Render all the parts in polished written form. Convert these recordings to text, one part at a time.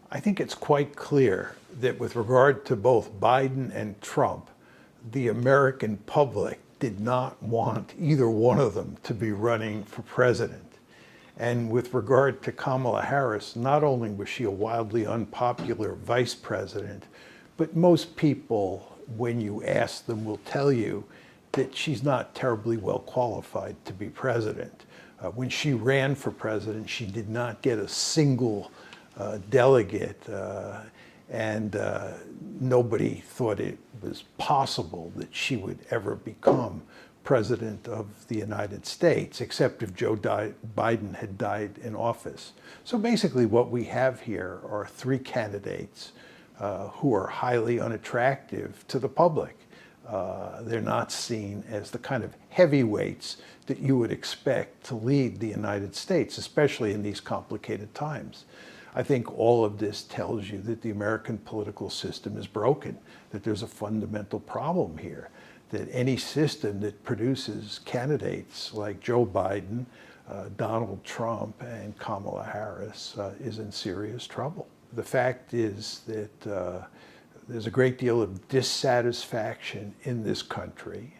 I think it's quite clear that with regard to both Biden and Trump, the American public did not want either one of them to be running for president. And with regard to Kamala Harris, not only was she a wildly unpopular vice president, but most people, when you ask them, will tell you that she's not terribly well qualified to be president. When she ran for president, she did not get a single delegate, and nobody thought it was possible that she would ever become president of the United States, except if Joe Biden had died in office. So basically what we have here are three candidates who are highly unattractive to the public. They're not seen as the kind of heavyweights that you would expect to lead the United States, especially in these complicated times. I think all of this tells you that the American political system is broken, that there's a fundamental problem here, that any system that produces candidates like Joe Biden, Donald Trump, and Kamala Harris is in serious trouble. The fact is that there's a great deal of dissatisfaction in this country,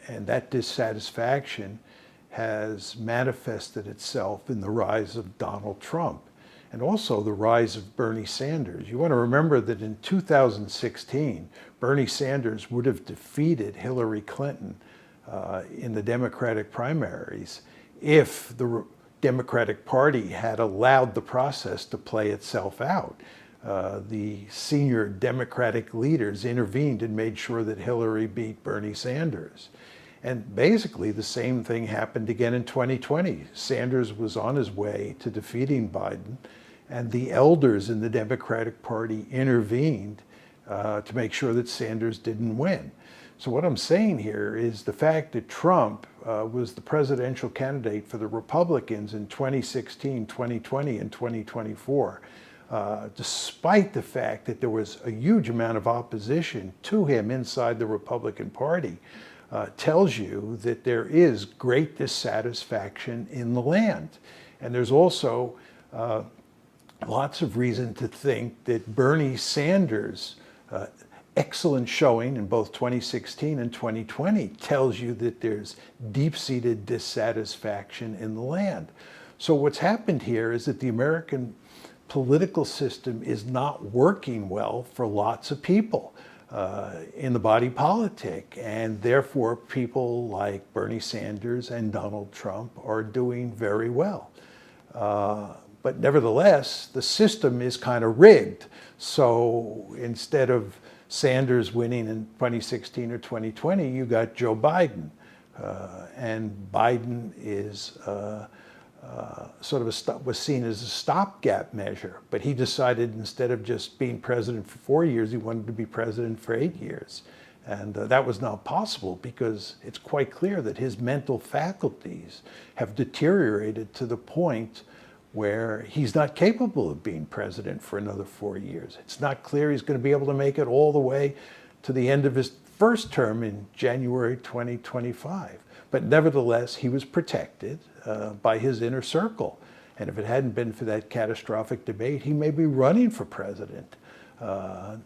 and that dissatisfaction has manifested itself in the rise of Donald Trump and also the rise of Bernie Sanders. You want to remember that in 2016, Bernie Sanders would have defeated Hillary Clinton in the Democratic primaries if the Democratic Party had allowed the process to play itself out. The senior Democratic leaders intervened and made sure that Hillary beat Bernie Sanders. And basically the same thing happened again in 2020. Sanders was on his way to defeating Biden, and the elders in the Democratic Party intervened to make sure that Sanders didn't win. So what I'm saying here is the fact that Trump was the presidential candidate for the Republicans in 2016, 2020, and 2024, despite the fact that there was a huge amount of opposition to him inside the Republican Party, tells you that there is great dissatisfaction in the land. And there's also lots of reason to think that Bernie Sanders' excellent showing in both 2016 and 2020 tells you that there's deep-seated dissatisfaction in the land. So what's happened here is that the American political system is not working well for lots of people in the body politic, and therefore people like Bernie Sanders and Donald Trump are doing very well. But nevertheless, the system is kind of rigged. So instead of Sanders winning in 2016 or 2020, you got Joe Biden. And Biden is was seen as a stopgap measure. But he decided instead of just being president for 4 years, he wanted to be president for 8 years. And that was not possible because it's quite clear that his mental faculties have deteriorated to the point where he's not capable of being president for another 4 years. It's not clear he's going to be able to make it all the way to the end of his first term in January 2025. But nevertheless, he was protected by his inner circle. And if it hadn't been for that catastrophic debate, he may be running for president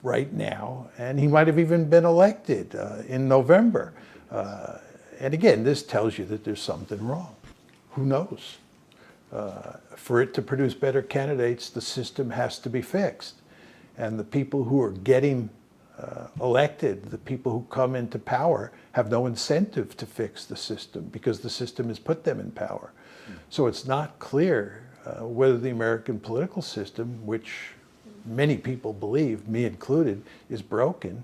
right now, and he might have even been elected in November. And again, this tells you that there's something wrong. Who knows? For it to produce better candidates, the system has to be fixed. And the people who are getting elected, the people who come into power, have no incentive to fix the system because the system has put them in power. So it's not clear whether the American political system, which many people believe, me included, is broken,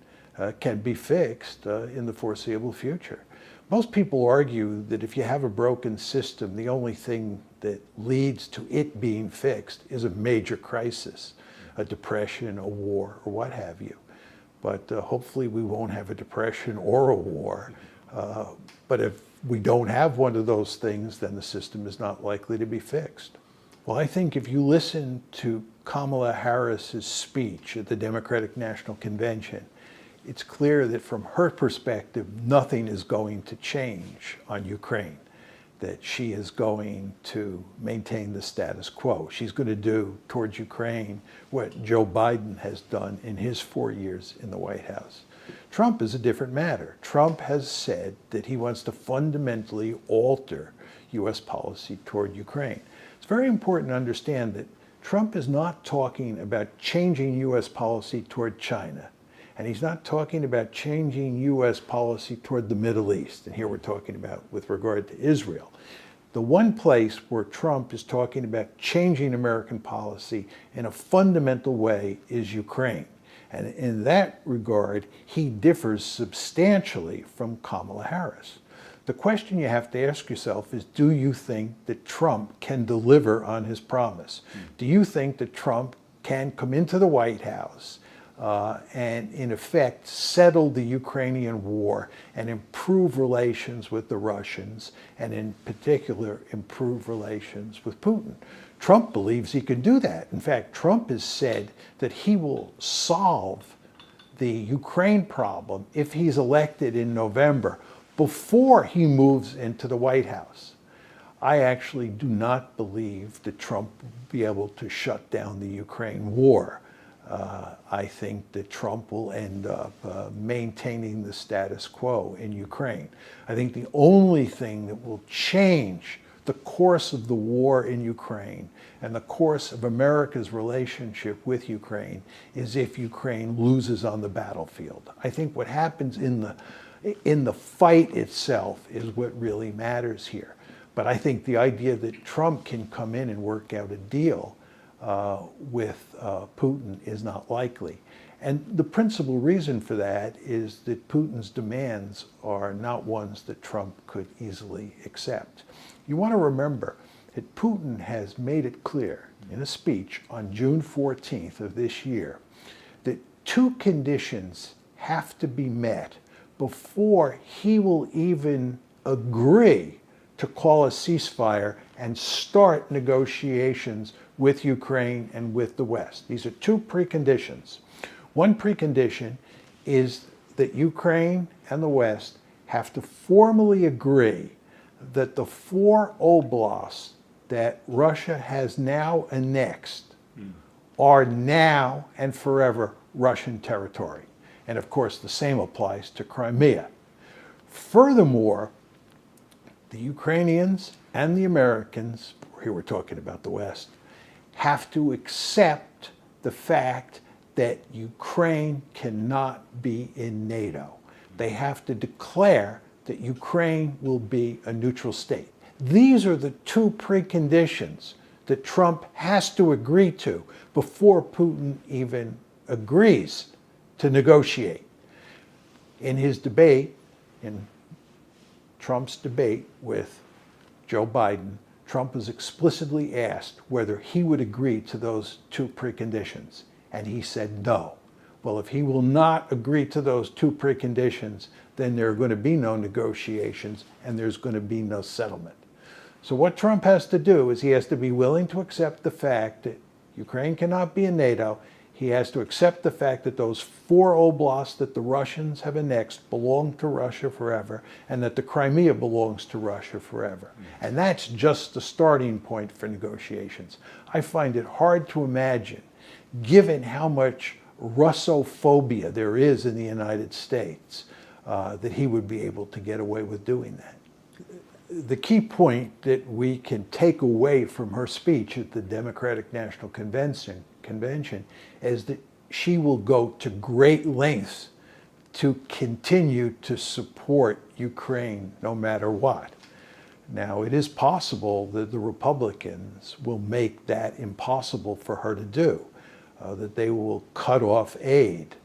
can be fixed in the foreseeable future. Most people argue that if you have a broken system, the only thing that leads to it being fixed is a major crisis, a depression, a war, or what have you. But hopefully we won't have a depression or a war. But if we don't have one of those things, then the system is not likely to be fixed. Well, I think if you listen to Kamala Harris's speech at the Democratic National Convention, it's clear that from her perspective, nothing is going to change on Ukraine. that she is going to maintain the status quo. She's going to do towards Ukraine what Joe Biden has done in his 4 years in the White House. Trump is a different matter. Trump has said that he wants to fundamentally alter U.S. policy toward Ukraine. It's very important to understand that Trump is not talking about changing U.S. policy toward China. And he's not talking about changing U.S. policy toward the Middle East. And here we're talking about with regard to Israel. The one place where Trump is talking about changing American policy in a fundamental way is Ukraine. And in that regard, he differs substantially from Kamala Harris. The question you have to ask yourself is, do you think that Trump can deliver on his promise? Do you think that Trump can come into the White House and in effect settle the Ukrainian war and improve relations with the Russians, and in particular improve relations with Putin? Trump believes he can do that. In fact, Trump has said that he will solve the Ukraine problem if he's elected in November before he moves into the White House. I actually do not believe that Trump will be able to shut down the Ukraine war. I think that Trump will end up maintaining the status quo in Ukraine. I think the only thing that will change the course of the war in Ukraine and the course of America's relationship with Ukraine is if Ukraine loses on the battlefield. I think what happens in the fight itself is what really matters here. But I think the idea that Trump can come in and work out a deal with Putin is not likely. And the principal reason for that is that Putin's demands are not ones that Trump could easily accept. You want to remember that Putin has made it clear in a speech on June 14th of this year that two conditions have to be met before he will even agree to call a ceasefire and start negotiations with Ukraine and with the West. These are two preconditions. One precondition is that Ukraine and the West have to formally agree that the 4 oblasts that Russia has now annexed are now and forever Russian territory. And of course, the same applies to Crimea. Furthermore, the Ukrainians and the Americans, here we're talking about the West, have to accept the fact that Ukraine cannot be in NATO. They have to declare that Ukraine will be a neutral state. These are the two preconditions that Trump has to agree to before Putin even agrees to negotiate. In his debate, in Trump's debate with Joe Biden, Trump was explicitly asked whether he would agree to those two preconditions, and he said no. Well, if he will not agree to those two preconditions, then there are going to be no negotiations and there's going to be no settlement. So what Trump has to do is he has to be willing to accept the fact that Ukraine cannot be in NATO. He has to accept the fact that those 4 oblasts that the Russians have annexed belong to Russia forever, and that the Crimea belongs to Russia forever. And that's just the starting point for negotiations. I find it hard to imagine, given how much Russophobia there is in the United States, that he would be able to get away with doing that. The key point that we can take away from her speech at the Democratic National Convention is that she will go to great lengths to continue to support Ukraine no matter what. Now, it is possible that the Republicans will make that impossible for her to do, that they will cut off aid.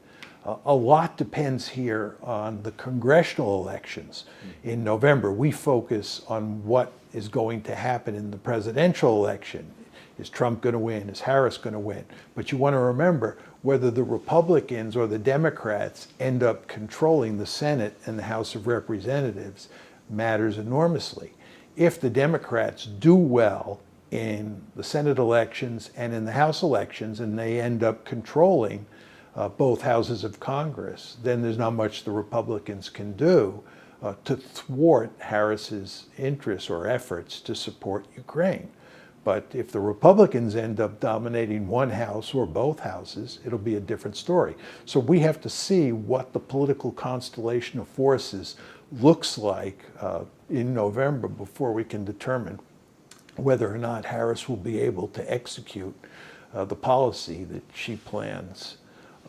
A lot depends here on the congressional elections in November. We focus on what is going to happen in the presidential election. Is Trump going to win? Is Harris going to win? But you want to remember, whether the Republicans or the Democrats end up controlling the Senate and the House of Representatives matters enormously. If the Democrats do well in the Senate elections and in the House elections, and they end up controlling both houses of Congress, then there's not much the Republicans can do to thwart Harris's interests or efforts to support Ukraine. But if the Republicans end up dominating one house or both houses, it'll be a different story. So we have to see what the political constellation of forces looks like in November before we can determine whether or not Harris will be able to execute the policy that she plans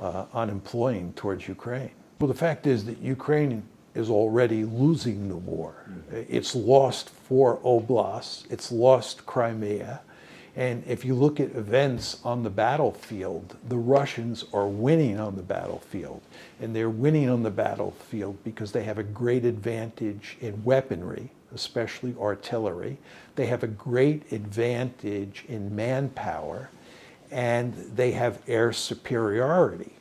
on employing towards Ukraine. Well, the fact is that Ukraine is already losing the war. It's lost 4 oblasts, it's lost Crimea, and if you look at events on the battlefield, the Russians are winning on the battlefield, and they're winning on the battlefield because they have a great advantage in weaponry, especially artillery. They have a great advantage in manpower, and they have air superiority.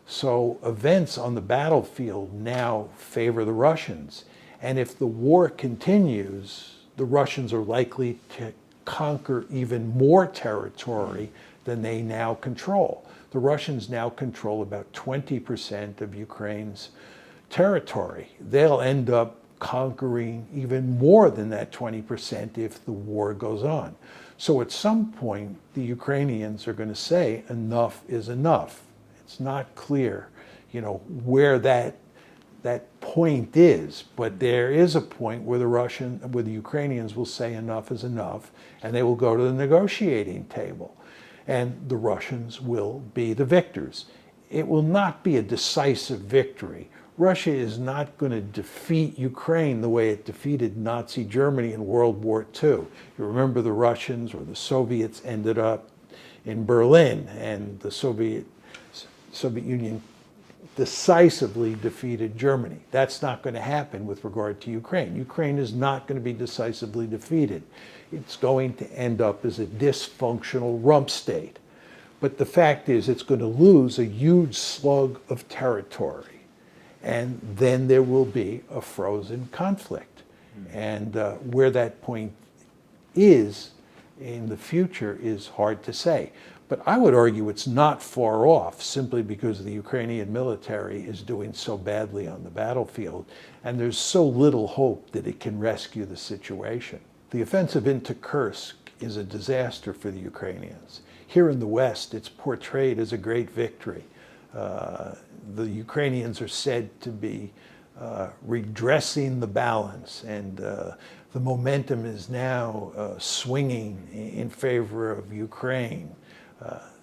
So events on the battlefield now favor the Russians. And if the war continues, the Russians are likely to conquer even more territory than they now control. The Russians now control about 20% of Ukraine's territory. They'll end up conquering even more than that 20% if the war goes on. So at some point, the Ukrainians are going to say enough is enough. It's not clear, where that point is, but there is a point where the Ukrainians will say enough is enough, and they will go to the negotiating table, and the Russians will be the victors. It will not be a decisive victory. Russia is not going to defeat Ukraine the way it defeated Nazi Germany in World War II. You remember the Russians or the Soviets ended up in Berlin, and the Soviet Union decisively defeated Germany. That's not going to happen with regard to Ukraine. Ukraine is not going to be decisively defeated. It's going to end up as a dysfunctional rump state. But the fact is it's going to lose a huge slug of territory. And then there will be a frozen conflict. And where that point is in the future is hard to say. But I would argue it's not far off simply because the Ukrainian military is doing so badly on the battlefield, and there's so little hope that it can rescue the situation. The offensive into Kursk is a disaster for the Ukrainians. Here in the West, it's portrayed as a great victory. The Ukrainians are said to be redressing the balance, and the momentum is now swinging in favor of Ukraine.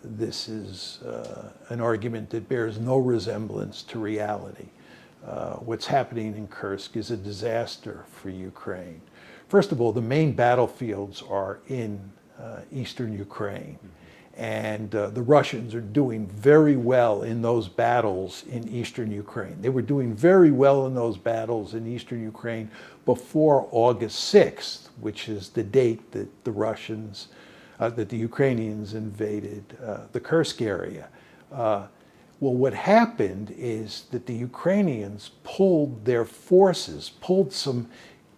This is an argument that bears no resemblance to reality. What's happening in Kursk is a disaster for Ukraine. First of all, the main battlefields are in eastern Ukraine. And the Russians are doing very well in those battles in eastern Ukraine. They were doing very well in those battles in eastern Ukraine before August 6th, which is the date that the Ukrainians invaded the Kursk area. Well, what happened is that the Ukrainians pulled some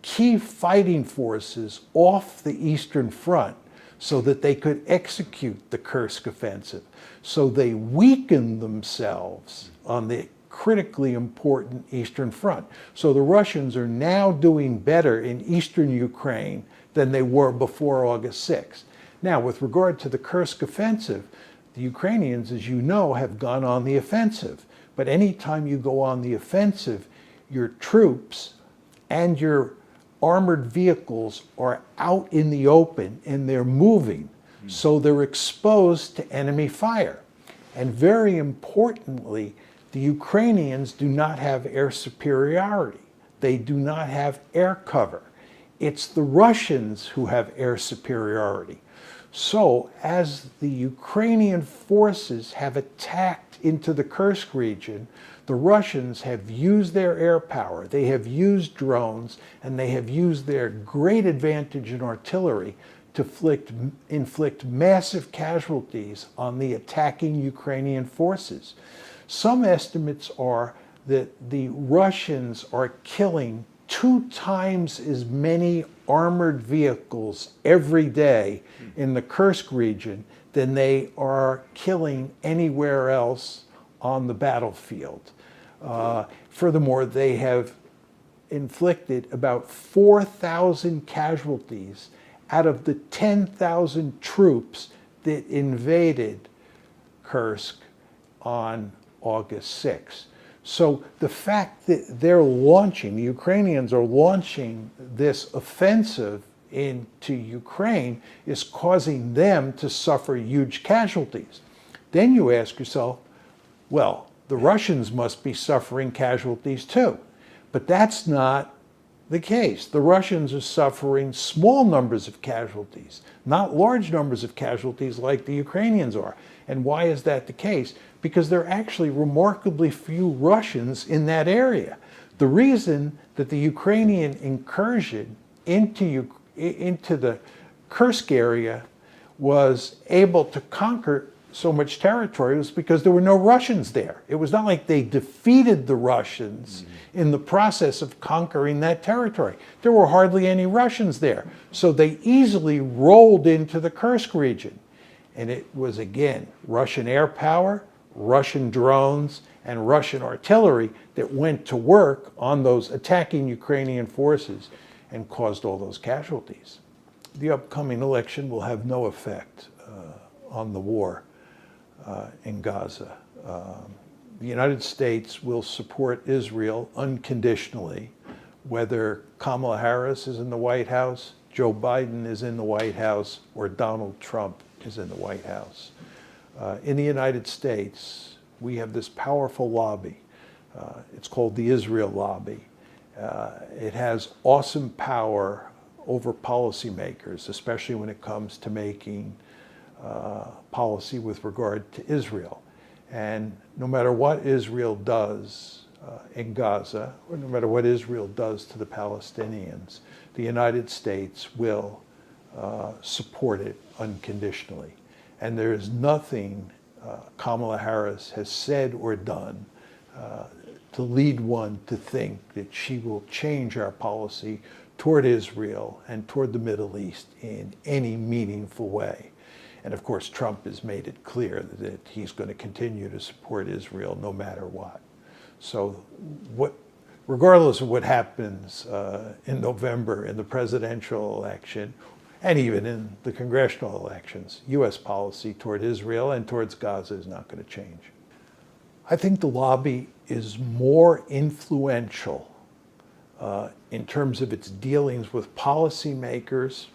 key fighting forces off the Eastern Front so that they could execute the Kursk offensive. So they weakened themselves on the critically important Eastern Front. So the Russians are now doing better in eastern Ukraine than they were before August 6th. Now, with regard to the Kursk offensive, the Ukrainians, as you know, have gone on the offensive. But anytime you go on the offensive, your troops and your armored vehicles are out in the open and they're moving. So they're exposed to enemy fire. And very importantly, the Ukrainians do not have air superiority. They do not have air cover. It's the Russians who have air superiority. So as the Ukrainian forces have attacked into the Kursk region, the Russians have used their air power, they have used drones, and they have used their great advantage in artillery to inflict massive casualties on the attacking Ukrainian forces. Some estimates are that the Russians are killing 2 times as many armored vehicles every day in the Kursk region than they are killing anywhere else on the battlefield. Furthermore, they have inflicted about 4,000 casualties out of the 10,000 troops that invaded Kursk on August 6th. So the fact that the Ukrainians are launching this offensive into Ukraine is causing them to suffer huge casualties. Then you ask yourself, well, the Russians must be suffering casualties too. But that's not the case. The Russians are suffering small numbers of casualties, not large numbers of casualties like the Ukrainians are. And why is that the case? Because there are actually remarkably few Russians in that area. The reason that the Ukrainian incursion into the Kursk area was able to conquer so much territory was because there were no Russians there. It was not like they defeated the Russians in the process of conquering that territory. There were hardly any Russians there. So they easily rolled into the Kursk region. And it was, again, Russian air power, Russian drones, and Russian artillery that went to work on those attacking Ukrainian forces and caused all those casualties. The upcoming election will have no effect on the war in Gaza. The United States will support Israel unconditionally, whether Kamala Harris is in the White House, Joe Biden is in the White House, or Donald Trump is in the White House. In the United States, we have this powerful lobby. It's called the Israel Lobby. It has awesome power over policymakers, especially when it comes to making policy with regard to Israel. And no matter what Israel does in Gaza, or no matter what Israel does to the Palestinians, the United States will support it unconditionally. And there is nothing Kamala Harris has said or done to lead one to think that she will change our policy toward Israel and toward the Middle East in any meaningful way. And of course, Trump has made it clear that he's going to continue to support Israel no matter what. So regardless of what happens in November in the presidential election, and even in the congressional elections, U.S. policy toward Israel and towards Gaza is not going to change. I think the lobby is more influential in terms of its dealings with policymakers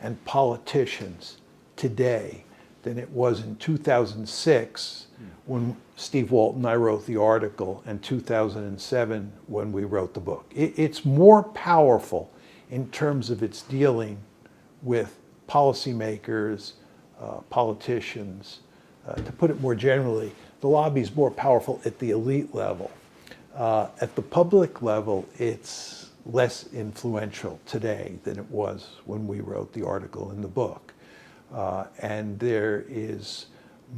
and politicians today than it was in 2006 when Steve Walton and I wrote the article, and 2007 when we wrote the book. It's more powerful in terms of its dealing with policymakers, politicians. To put it more generally, the lobby is more powerful at the elite level. At the public level, it's less influential today than it was when we wrote the article in the book. And there is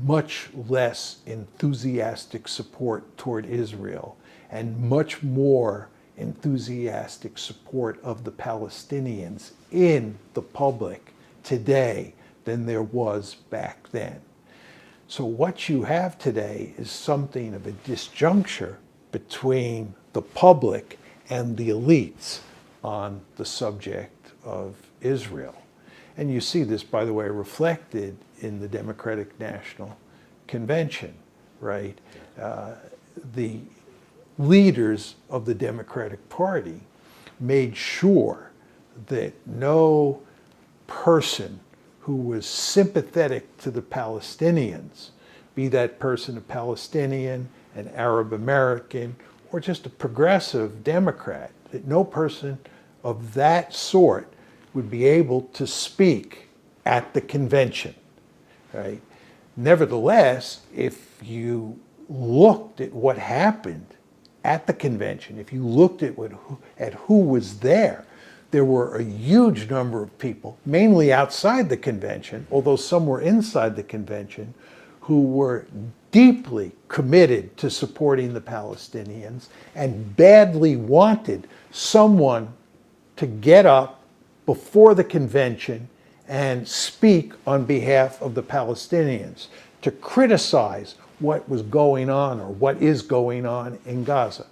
much less enthusiastic support toward Israel and much more enthusiastic support of the Palestinians in the public today than there was back then. So what you have today is something of a disjuncture between the public and the elites on the subject of Israel. And you see this, by the way, reflected in the Democratic National Convention, right? The leaders of the Democratic Party made sure that no person who was sympathetic to the Palestinians, be that person a Palestinian, an Arab American, or just a progressive Democrat, that no person of that sort would be able to speak at the convention, right? Nevertheless, if you looked at what happened at the convention, if you looked at who was there, there were a huge number of people, mainly outside the convention, although some were inside the convention, who were deeply committed to supporting the Palestinians and badly wanted someone to get up before the convention and speak on behalf of the Palestinians, to criticize what was going on or what is going on in Gaza.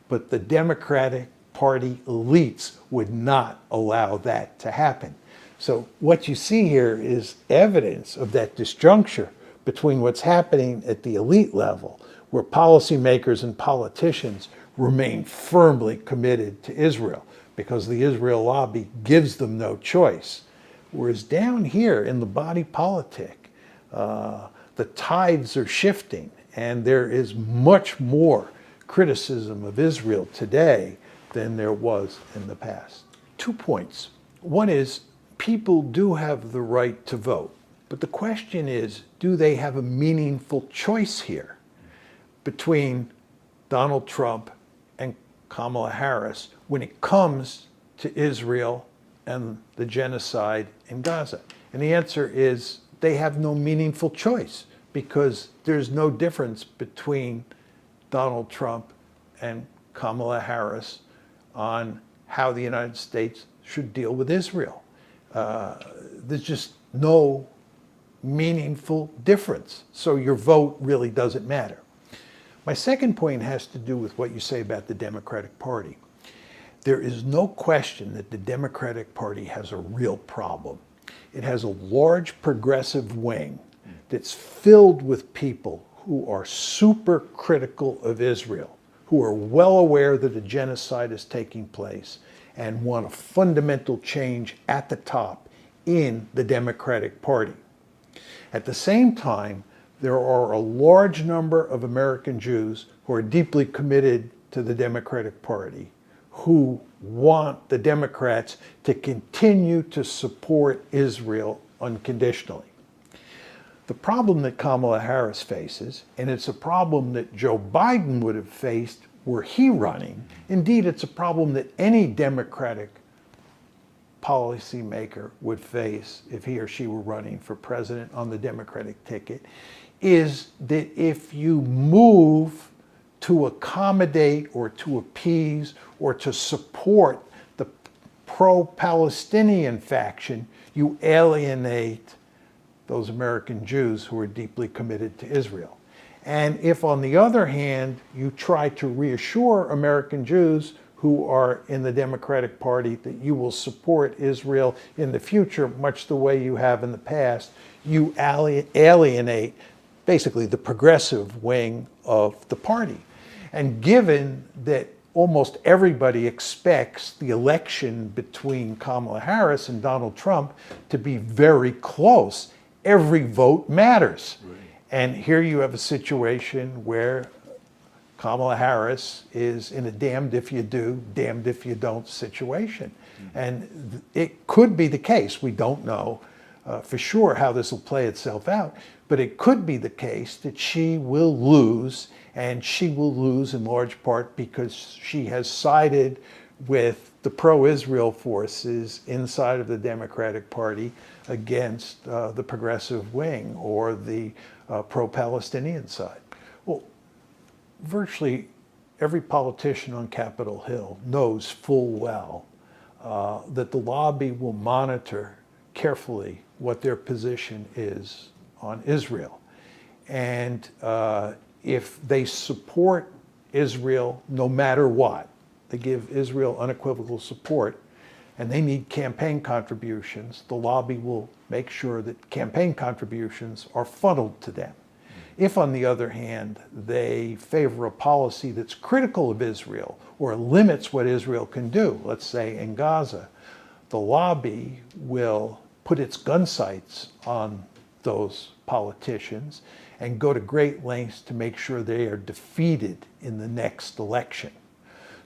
But the Democratic Party elites would not allow that to happen. So what you see here is evidence of that disjuncture between what's happening at the elite level, where policymakers and politicians remain firmly committed to Israel because the Israel lobby gives them no choice. Whereas down here in the body politic, the tides are shifting, and there is much more criticism of Israel today than there was in the past. 2 points. One is, people do have the right to vote, but the question is, do they have a meaningful choice here between Donald Trump and Kamala Harris when it comes to Israel and the genocide in Gaza? And the answer is, they have no meaningful choice, because there's no difference between Donald Trump and Kamala Harris on how the United States should deal with Israel. There's just no meaningful difference. So your vote really doesn't matter. My second point has to do with what you say about the Democratic Party. There is no question that the Democratic Party has a real problem. It has a large progressive wing that's filled with people who are super critical of Israel, who are well aware that a genocide is taking place and want a fundamental change at the top in the Democratic Party. At the same time, there are a large number of American Jews who are deeply committed to the Democratic Party, who want the Democrats to continue to support Israel unconditionally. The problem that Kamala Harris faces, and it's a problem that Joe Biden would have faced were he running, indeed it's a problem that any Democratic policymaker would face if he or she were running for president on the Democratic ticket, is that if you move to accommodate or to appease or to support the pro-Palestinian faction, you alienate those American Jews who are deeply committed to Israel. And if, on the other hand, you try to reassure American Jews who are in the Democratic Party that you will support Israel in the future, much the way you have in the past, you alienate basically the progressive wing of the party. And given that almost everybody expects the election between Kamala Harris and Donald Trump to be very close, every vote matters. Right. And here you have a situation where Kamala Harris is in a damned if you do, damned if you don't situation. Mm-hmm. And it could be the case, we don't know for sure how this will play itself out, but it could be the case that she will lose, and she will lose in large part because she has sided with the pro-Israel forces inside of the Democratic Party against the progressive wing or the pro-Palestinian side. Well, virtually every politician on Capitol Hill knows full well that the lobby will monitor carefully what their position is on Israel. And if they support Israel no matter what, they give Israel unequivocal support, and they need campaign contributions, the lobby will make sure that campaign contributions are funneled to them. If, on the other hand, they favor a policy that's critical of Israel or limits what Israel can do, let's say in Gaza, the lobby will put its gun sights on those politicians and go to great lengths to make sure they are defeated in the next election.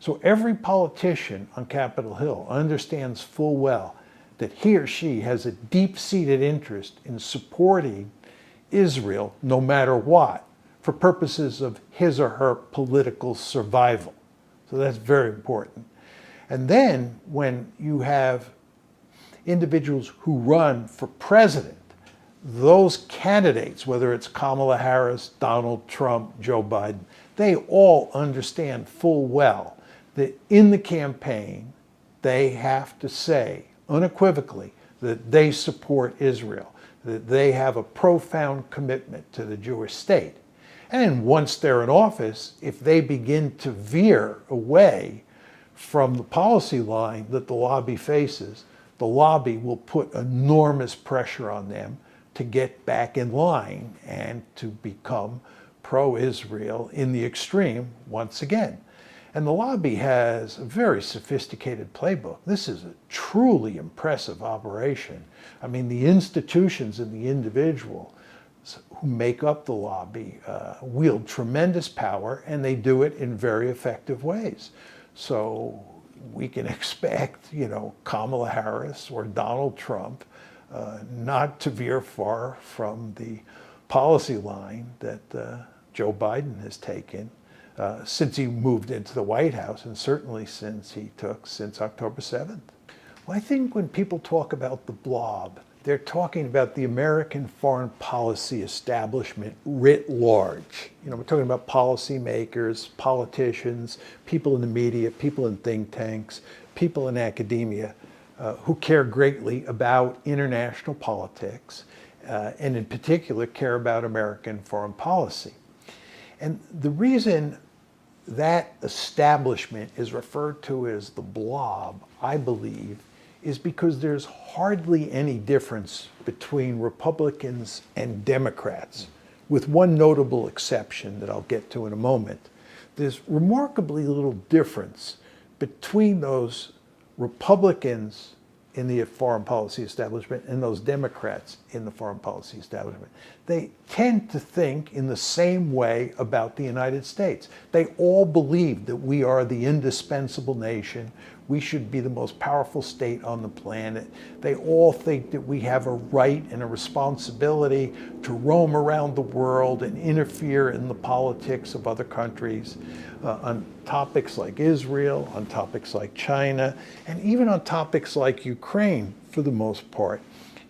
So every politician on Capitol Hill understands full well that he or she has a deep-seated interest in supporting Israel no matter what, for purposes of his or her political survival. So that's very important. And then when you have individuals who run for president, those candidates, whether it's Kamala Harris, Donald Trump, Joe Biden, they all understand full well that in the campaign, they have to say unequivocally that they support Israel, that they have a profound commitment to the Jewish state. And then once they're in office, if they begin to veer away from the policy line that the lobby faces, the lobby will put enormous pressure on them to get back in line and to become pro-Israel in the extreme once again. And the lobby has a very sophisticated playbook. This is a truly impressive operation. I mean, the institutions and the individuals who make up the lobby wield tremendous power, and they do it in very effective ways. So we can expect, Kamala Harris or Donald Trump not to veer far from the policy line that Joe Biden has taken since he moved into the White House, and certainly since October 7th. Well, I think when people talk about the blob, they're talking about the American foreign policy establishment writ large. We're talking about policymakers, politicians, people in the media, people in think tanks, people in academia who care greatly about international politics and in particular care about American foreign policy. And the reason that establishment is referred to as the blob, I believe, is because there's hardly any difference between Republicans and Democrats, with one notable exception that I'll get to in a moment. There's remarkably little difference between those Republicans in the foreign policy establishment and those Democrats in the foreign policy establishment. They tend to think in the same way about the United States. They all believe that we are the indispensable nation. We should be the most powerful state on the planet. They all think that we have a right and a responsibility to roam around the world and interfere in the politics of other countries on topics like Israel, on topics like China, and even on topics like Ukraine, for the most part.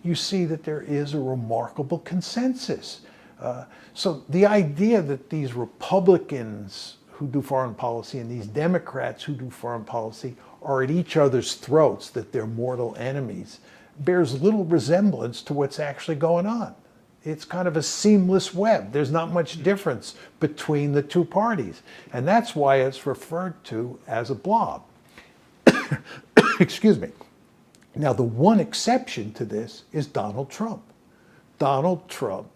You see that there is a remarkable consensus. So the idea that these Republicans who do foreign policy and these Democrats who do foreign policy are at each other's throats, that they're mortal enemies, bears little resemblance to what's actually going on. It's kind of a seamless web. There's not much difference between the two parties. And that's why it's referred to as a blob. Excuse me. Now, the one exception to this is Donald Trump. Donald Trump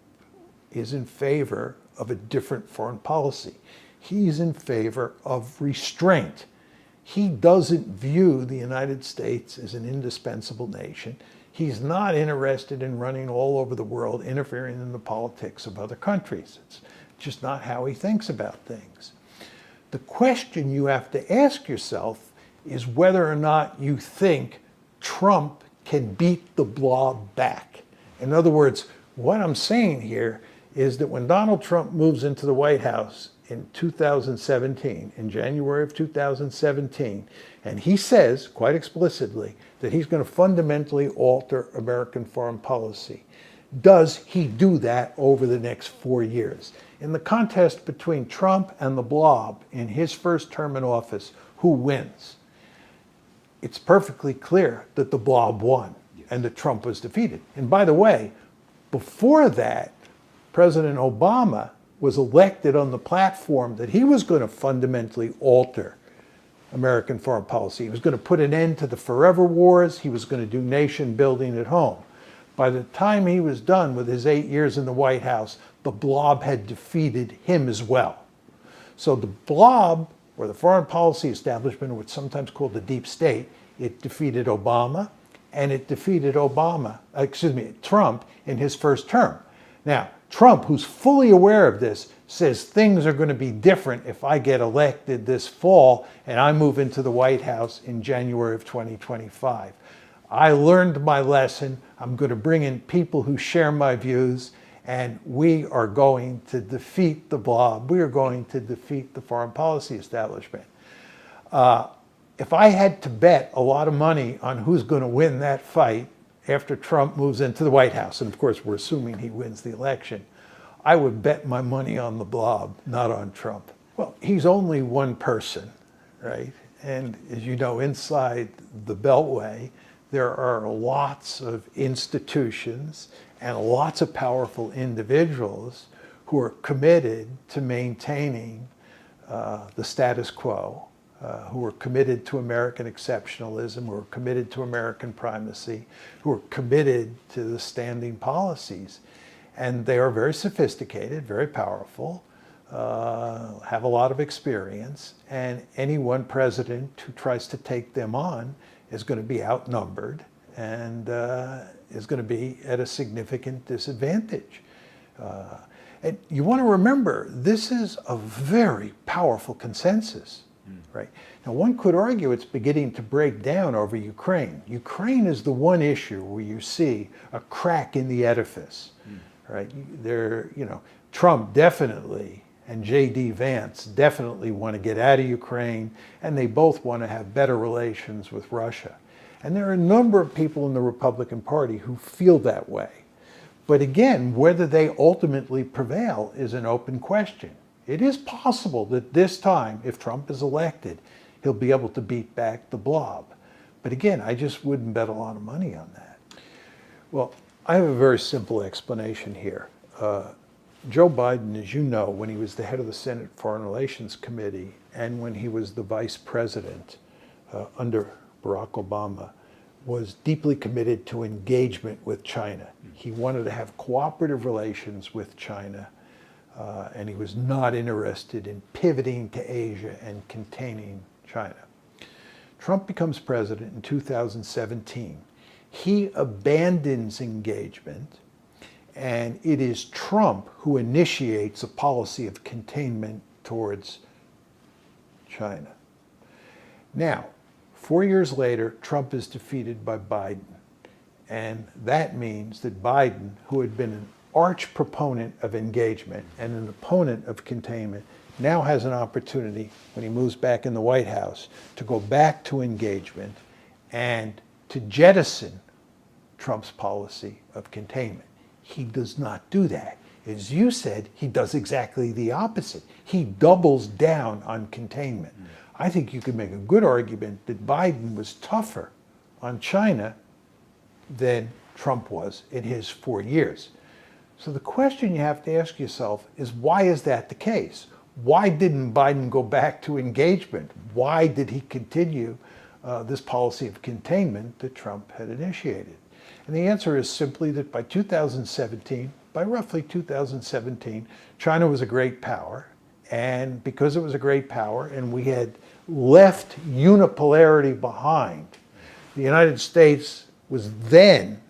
is in favor of a different foreign policy. He's in favor of restraint. He doesn't view the United States as an indispensable nation. He's not interested in running all over the world, interfering in the politics of other countries. It's just not how he thinks about things. The question you have to ask yourself is whether or not you think Trump can beat the blob back. In other words, what I'm saying here is that when Donald Trump moves into the White House in 2017, in January of 2017, and he says quite explicitly that he's going to fundamentally alter American foreign policy, does he do that over the next 4 years? In the contest between Trump and the blob in his first term in office, who wins? It's perfectly clear that the blob won and that Trump was defeated. And by the way, before that, President Obama was elected on the platform that he was going to fundamentally alter American foreign policy. He was going to put an end to the forever wars. He was going to do nation building at home. By the time he was done with his 8 years in the White House, the blob had defeated him as well. So the blob, or the foreign policy establishment, or what's sometimes called the deep state, it defeated Obama, and it defeated Trump in his first term. Now, Trump, who's fully aware of this, says things are going to be different if I get elected this fall and I move into the White House in January of 2025. I learned my lesson. I'm going to bring in people who share my views, and we are going to defeat the blob. We are going to defeat the foreign policy establishment. If I had to bet a lot of money on who's going to win that fight after Trump moves into the White House, and of course we're assuming he wins the election, I would bet my money on the blob, not on Trump. Well, he's only one person, right? And as you know, inside the Beltway, there are lots of institutions and lots of powerful individuals who are committed to maintaining the status quo who are committed to American exceptionalism, who are committed to American primacy, who are committed to the standing policies. And they are very sophisticated, very powerful, have a lot of experience, and any one president who tries to take them on is going to be outnumbered and is going to be at a significant disadvantage. And you want to remember, this is a very powerful consensus, right? Now, one could argue it's beginning to break down over Ukraine. Ukraine is the one issue where you see a crack in the edifice, right? Trump definitely and J.D. Vance definitely want to get out of Ukraine, and they both want to have better relations with Russia. And there are a number of people in the Republican Party who feel that way. But again, whether they ultimately prevail is an open question. It is possible that this time, if Trump is elected, he'll be able to beat back the blob. But again, I just wouldn't bet a lot of money on that. Well, I have a very simple explanation here. Joe Biden, as you know, when he was the head of the Senate Foreign Relations Committee and when he was the vice president under Barack Obama, was deeply committed to engagement with China. He wanted to have cooperative relations with China, and he was not interested in pivoting to Asia and containing China. Trump becomes president in 2017. He abandons engagement, and it is Trump who initiates a policy of containment towards China. Now, 4 years later, Trump is defeated by Biden. And that means that Biden, who had been an arch proponent of engagement and an opponent of containment, now has an opportunity, when he moves back in the White House, to go back to engagement and to jettison Trump's policy of containment. He does not do that. As you said, he does exactly the opposite. He doubles down on containment. I think you could make a good argument that Biden was tougher on China than Trump was in his 4 years. So the question you have to ask yourself is, why is that the case? Why didn't Biden go back to engagement? Why did he continue this policy of containment that Trump had initiated? And the answer is simply that by 2017, by roughly 2017, China was a great power. And because it was a great power and we had left unipolarity behind, the United States was then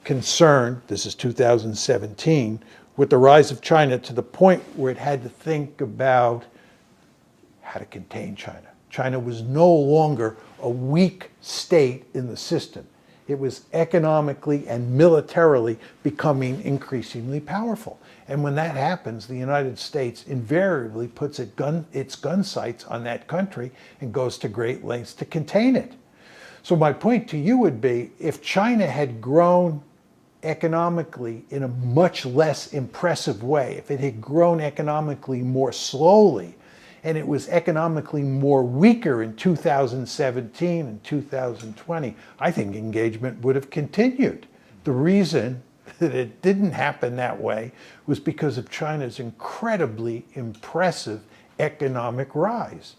concerned, this is 2017, with the rise of China to the point where it had to think about how to contain China. China was no longer a weak state in the system. It was economically and militarily becoming increasingly powerful. And when that happens, the United States invariably puts its gun sights on that country and goes to great lengths to contain it. So my point to you would be, if China had grown economically in a much less impressive way, if it had grown economically more slowly, and it was economically more weaker in 2017 and 2020, I think engagement would have continued. The reason that it didn't happen that way was because of China's incredibly impressive economic rise.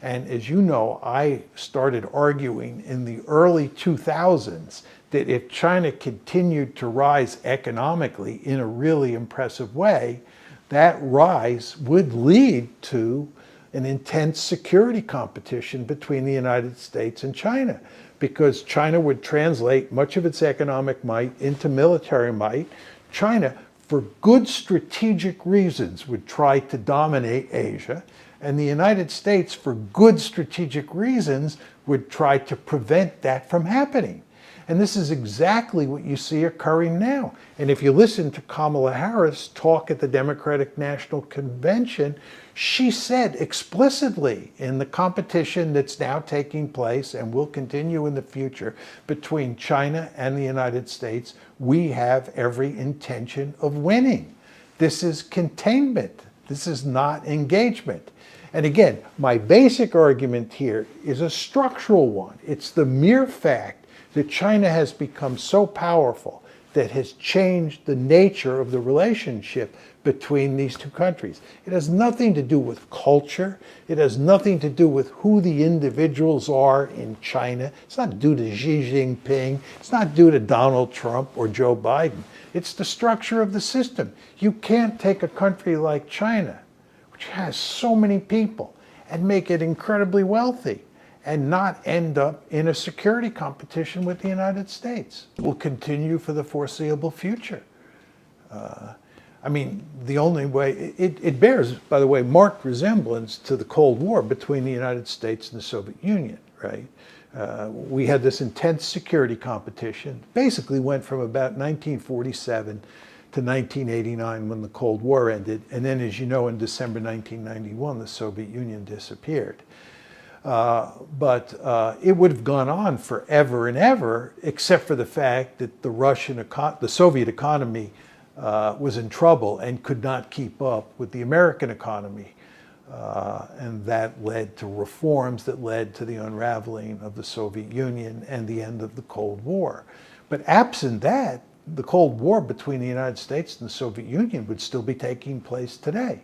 And as you know, I started arguing in the early 2000s that if China continued to rise economically in a really impressive way, that rise would lead to an intense security competition between the United States and China, because China would translate much of its economic might into military might. China, for good strategic reasons, would try to dominate Asia, and the United States, for good strategic reasons, would try to prevent that from happening. And this is exactly what you see occurring now. And if you listen to Kamala Harris talk at the Democratic National Convention, she said explicitly, in the competition that's now taking place and will continue in the future between China and the United States, we have every intention of winning. This is containment. This is not engagement. And again, my basic argument here is a structural one. It's the mere fact that China has become so powerful that has changed the nature of the relationship between these two countries. It has nothing to do with culture. It has nothing to do with who the individuals are in China. It's not due to Xi Jinping. It's not due to Donald Trump or Joe Biden. It's the structure of the system. You can't take a country like China, which has so many people, and make it incredibly wealthy and not end up in a security competition with the United States. It will continue for the foreseeable future. I mean, the only way, it bears, by the way, marked resemblance to the Cold War between the United States and the Soviet Union, right? We had this intense security competition, basically went from about 1947 to 1989 when the Cold War ended. And then, as you know, in December 1991, the Soviet Union disappeared. But it would have gone on forever and ever, except for the fact that the Soviet economy was in trouble and could not keep up with the American economy. And that led to reforms that led to the unraveling of the Soviet Union and the end of the Cold War. But absent that, the Cold War between the United States and the Soviet Union would still be taking place today.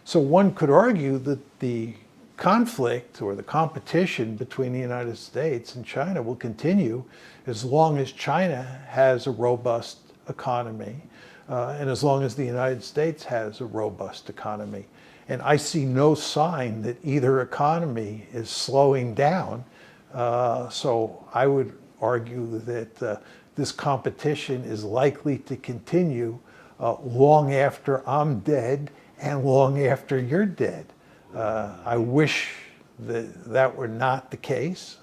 So one could argue that the conflict or the competition between the United States and China will continue as long as China has a robust economy and as long as the United States has a robust economy. And I see no sign that either economy is slowing down. So I would argue that this competition is likely to continue long after I'm dead and long after you're dead. I wish that were not the case.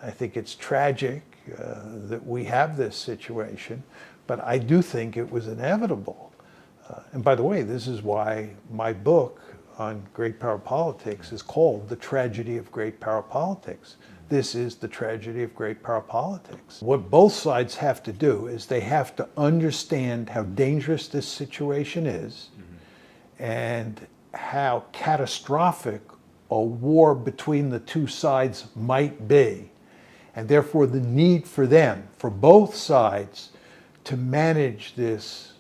I think it's tragic that we have this situation, but I do think it was inevitable. And by the way, this is why my book on great power politics is called The Tragedy of Great Power Politics. This is the tragedy of great power politics. What both sides have to do is they have to understand how dangerous this situation is and how catastrophic a war between the two sides might be, and therefore the need for them, for both sides, to manage this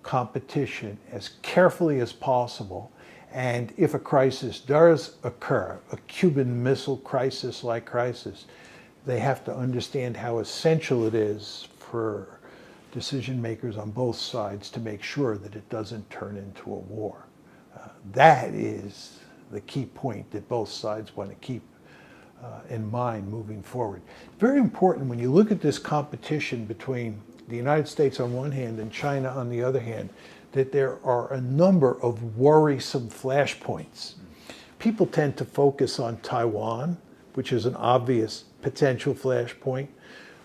competition as carefully as possible. And if a crisis does occur, a Cuban Missile Crisis-like crisis, they have to understand how essential it is for decision makers on both sides to make sure that it doesn't turn into a war. That is the key point that both sides want to keep in mind moving forward. Very important when you look at this competition between the United States on one hand and China on the other hand, that there are a number of worrisome flashpoints. People tend to focus on Taiwan, which is an obvious potential flashpoint,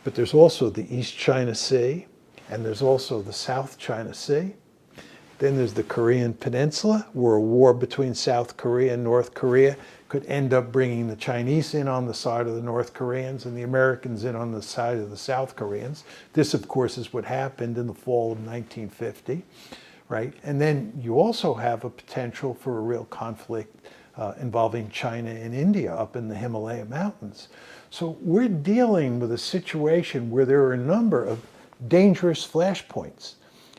but there's also the East China Sea, and there's also the South China Sea. Then there's the Korean Peninsula, where a war between South Korea and North Korea could end up bringing the Chinese in on the side of the North Koreans and the Americans in on the side of the South Koreans. This, of course, is what happened in the fall of 1950, right? And then you also have a potential for a real conflict involving China and India up in the Himalaya Mountains. So we're dealing with a situation where there are a number of dangerous flashpoints.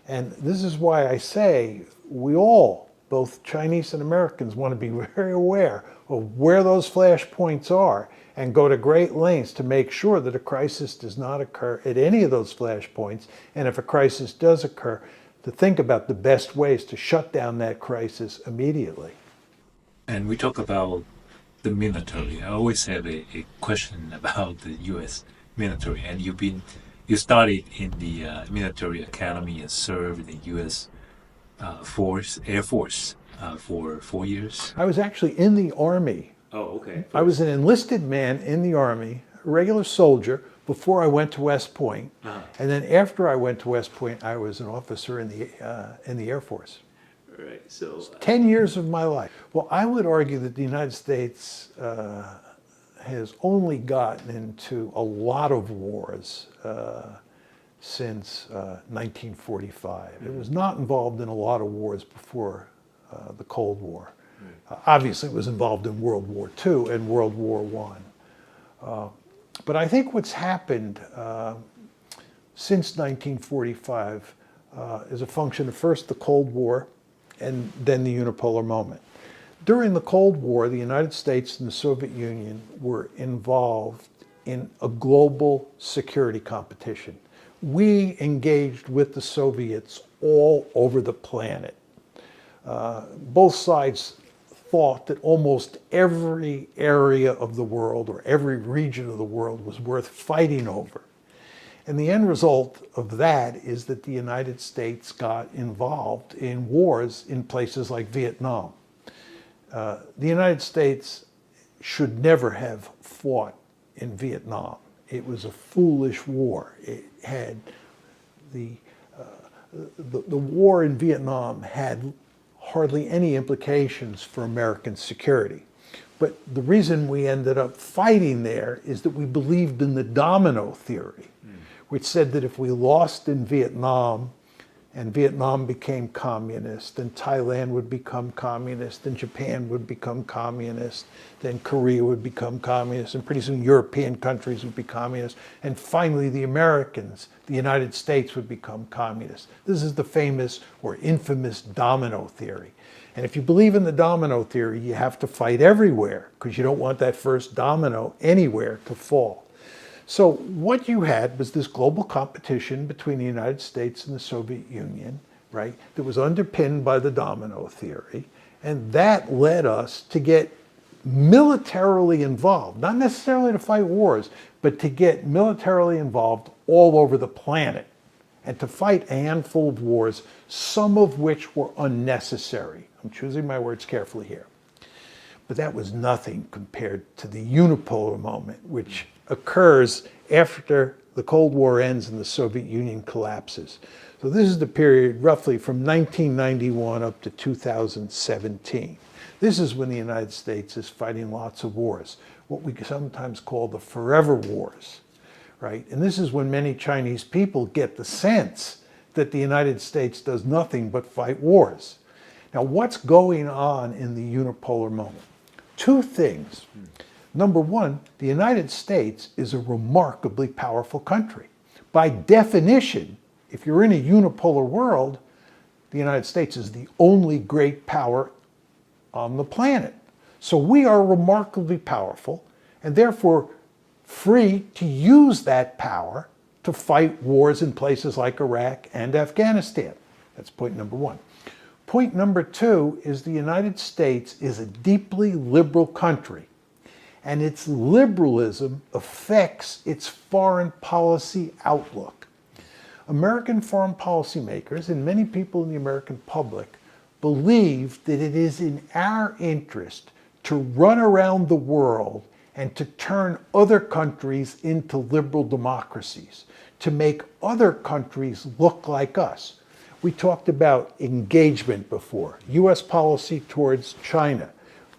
And this is why I say we all, both Chinese and Americans, want to be very aware of where those flashpoints are and go to great lengths to make sure that a crisis does not occur at any of those flashpoints. And if a crisis does occur, to think about the best ways to shut down that crisis immediately. And we talk about the military. I always have a question about the U.S. military. And you studied in the military academy and served in the U.S. Air Force for 4 years. I was actually in the Army. Oh, okay. I was an enlisted man in the Army, a regular soldier, before I went to West Point. And then after I went to West Point, I was an officer in the Air Force. Right. So 10 years of my life. Well, I would argue that the United States has only gotten into a lot of wars since 1945. It was not involved in a lot of wars before the Cold War. Obviously, it was involved in World War II and World War I. But I think what's happened since 1945 as a function of first the Cold War and then the unipolar moment. During the Cold War, the United States and the Soviet Union were involved in a global security competition. We engaged with the Soviets all over the planet. Both sides thought that almost every area of the world or every region of the world was worth fighting over. And the end result of that is that the United States got involved in wars in places like Vietnam. The United States should never have fought in Vietnam. It was a foolish war. It had the war in Vietnam had hardly any implications for American security. But the reason we ended up fighting there is that we believed in the domino theory, which said that if we lost in Vietnam and Vietnam became communist, then Thailand would become communist, then Japan would become communist, then Korea would become communist, and pretty soon European countries would be communist, and finally the Americans, the United States, would become communist. This is the famous or infamous domino theory. And if you believe in the domino theory, you have to fight everywhere because you don't want that first domino anywhere to fall. So what you had was this global competition between the United States and the Soviet Union, right, that was underpinned by the domino theory, and that led us to get militarily involved, not necessarily to fight wars, but to get militarily involved all over the planet and to fight a handful of wars, some of which were unnecessary. I'm choosing my words carefully here. But that was nothing compared to the unipolar moment, which occurs after the Cold War ends and the Soviet Union collapses. So this is the period roughly from 1991 up to 2017. This is when the United States is fighting lots of wars, what we sometimes call the forever wars, right? And this is when many Chinese people get the sense that the United States does nothing but fight wars. Now, what's going on in the unipolar moment? Two things. Number one, the United States is a remarkably powerful country. By definition, if you're in a unipolar world, the United States is the only great power on the planet. So we are remarkably powerful and therefore free to use that power to fight wars in places like Iraq and Afghanistan. That's point number one. Point number two is the United States is a deeply liberal country, and its liberalism affects its foreign policy outlook. American foreign policy makers and many people in the American public believe that it is in our interest to run around the world and to turn other countries into liberal democracies, to make other countries look like us. We talked about engagement before. U.S. policy towards China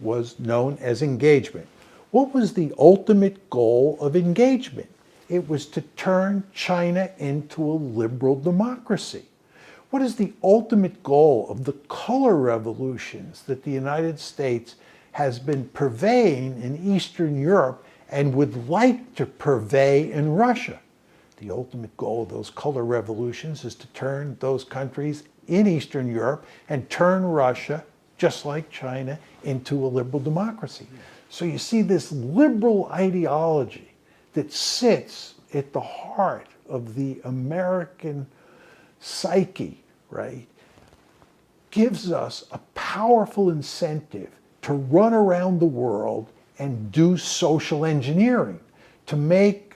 was known as engagement. What was the ultimate goal of engagement? It was to turn China into a liberal democracy. What is the ultimate goal of the color revolutions that the United States has been purveying in Eastern Europe and would like to purvey in Russia? The ultimate goal of those color revolutions is to turn those countries in Eastern Europe and turn Russia, just like China, into a liberal democracy. So you see this liberal ideology that sits at the heart of the American psyche, right, gives us a powerful incentive to run around the world and do social engineering, to make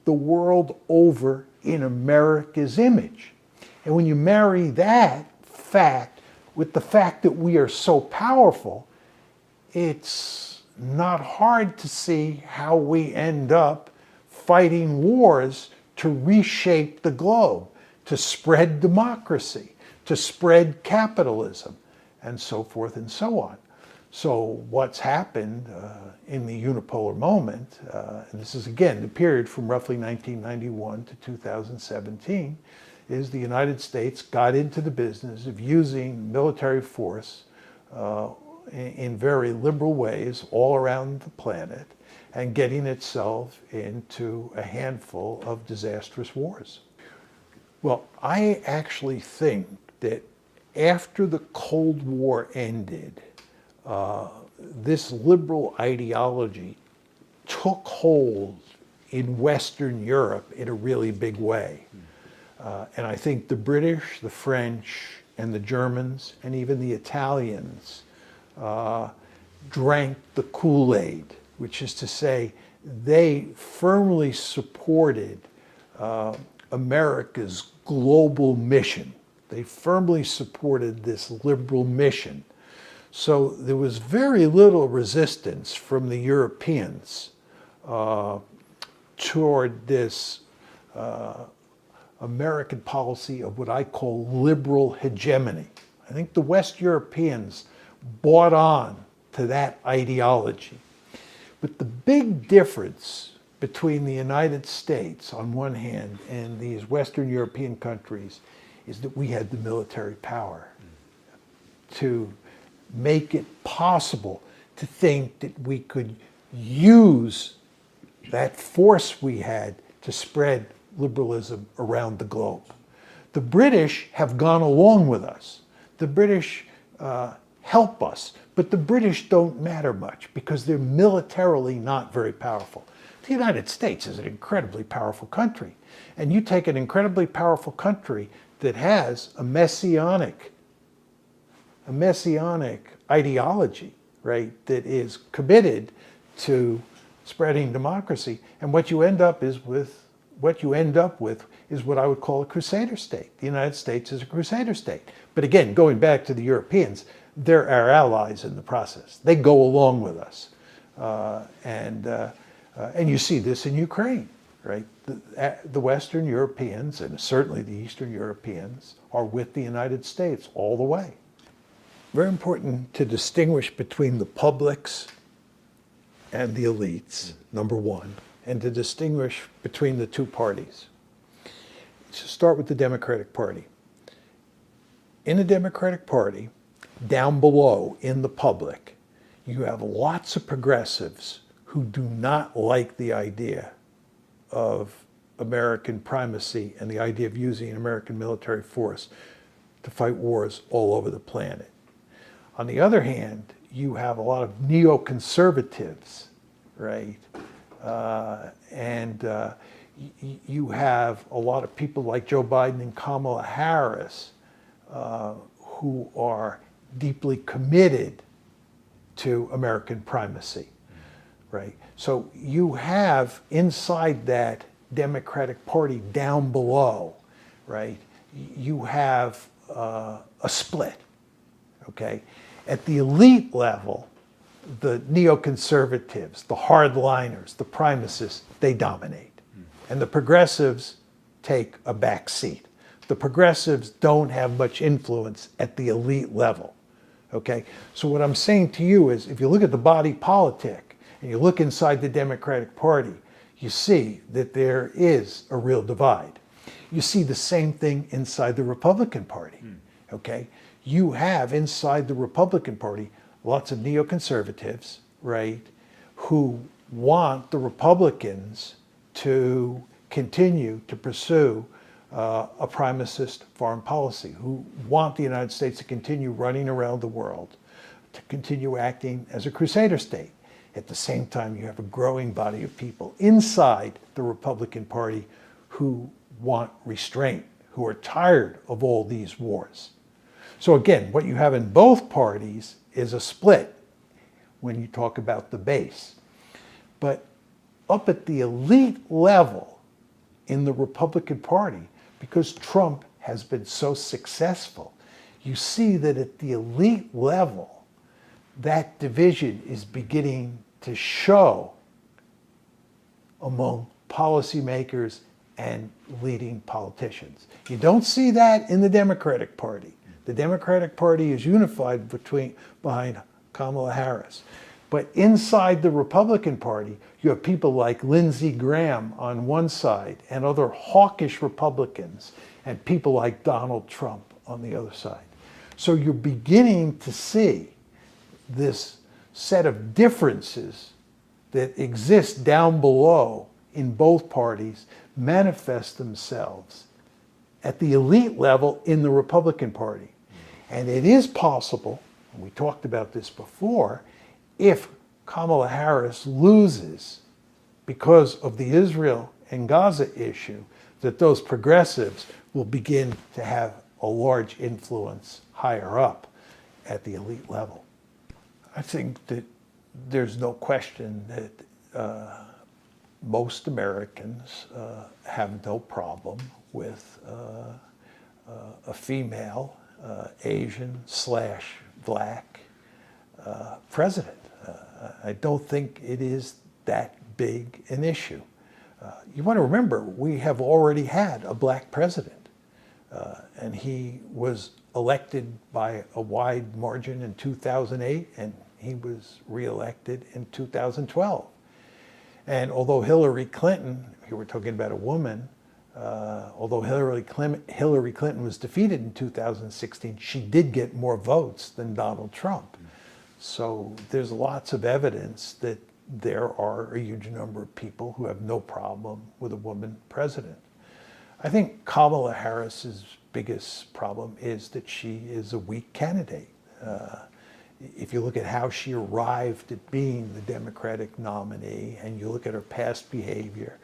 the world over in America's image. And when you marry that fact with the fact that we are so powerful, it's not hard to see how we end up fighting wars to reshape the globe, to spread democracy, to spread capitalism, and so forth and so on. So what's happened in the unipolar moment, and this is again the period from roughly 1991 to 2017, is the United States got into the business of using military force in very liberal ways all around the planet and getting itself into a handful of disastrous wars. Well, I actually think that after the Cold War ended, this liberal ideology took hold in Western Europe in a really big way. And I think the British, the French, and the Germans, and even the Italians drank the Kool-Aid, which is to say they firmly supported America's global mission. They firmly supported this liberal mission. So there was very little resistance from the Europeans toward this American policy of what I call liberal hegemony. I think the West Europeans bought on to that ideology. But the big difference between the United States on one hand and these Western European countries is that we had the military power to make it possible to think that we could use that force we had to spread liberalism around the globe. The British have gone along with us. The British help us, but the British don't matter much because they're militarily not very powerful. The United States is an incredibly powerful country. And you take an incredibly powerful country that has a messianic ideology, right, that is committed to spreading democracy, and what you end up with is what I would call a crusader state. The United States is a crusader state. But again, going back to the Europeans, they're our allies in the process. They go along with us. And you see this in Ukraine, right? The Western Europeans, and certainly the Eastern Europeans, are with the United States all the way. Very important to distinguish between the publics and the elites, number one, and to distinguish between the two parties. So start with the Democratic Party. In the Democratic Party, down below in the public, you have lots of progressives who do not like the idea of American primacy and the idea of using American military force to fight wars all over the planet. On the other hand, you have a lot of neoconservatives, right? You have a lot of people like Joe Biden and Kamala Harris who are deeply committed to American primacy, right? So you have inside that Democratic Party down below, right? You have a split, okay? At the elite level, the neoconservatives, the hardliners, the primacists, they dominate. And the progressives take a back seat. The progressives don't have much influence at the elite level, okay? So what I'm saying to you is, if you look at the body politic and you look inside the Democratic Party, you see that there is a real divide. You see the same thing inside the Republican Party, okay? You have inside the Republican Party lots of neoconservatives, right, who want the Republicans to continue to pursue a primacist foreign policy, who want the United States to continue running around the world, to continue acting as a crusader state. At the same time, you have a growing body of people inside the Republican Party who want restraint, who are tired of all these wars. So again, what you have in both parties is a split when you talk about the base. But up at the elite level in the Republican Party, because Trump has been so successful, you see that at the elite level, that division is beginning to show among policymakers and leading politicians. You don't see that in the Democratic Party. The Democratic Party is unified behind Kamala Harris. But inside the Republican Party, you have people like Lindsey Graham on one side and other hawkish Republicans, and people like Donald Trump on the other side. So you're beginning to see this set of differences that exist down below in both parties manifest themselves at the elite level in the Republican Party. And it is possible, and we talked about this before, if Kamala Harris loses because of the Israel and Gaza issue, that those progressives will begin to have a large influence higher up at the elite level. I think that there's no question that most Americans have no problem with a female Asian/black president. I don't think it is that big an issue. You want to remember, we have already had a black president, and he was elected by a wide margin in 2008, and he was reelected in 2012. And although Hillary Clinton, here we're talking about a woman, although Hillary Clinton was defeated in 2016, she did get more votes than Donald Trump. So there's lots of evidence that there are a huge number of people who have no problem with a woman president. I think Kamala Harris's biggest problem is that she is a weak candidate. If you look at how she arrived at being the Democratic nominee, and you look at her past behavior,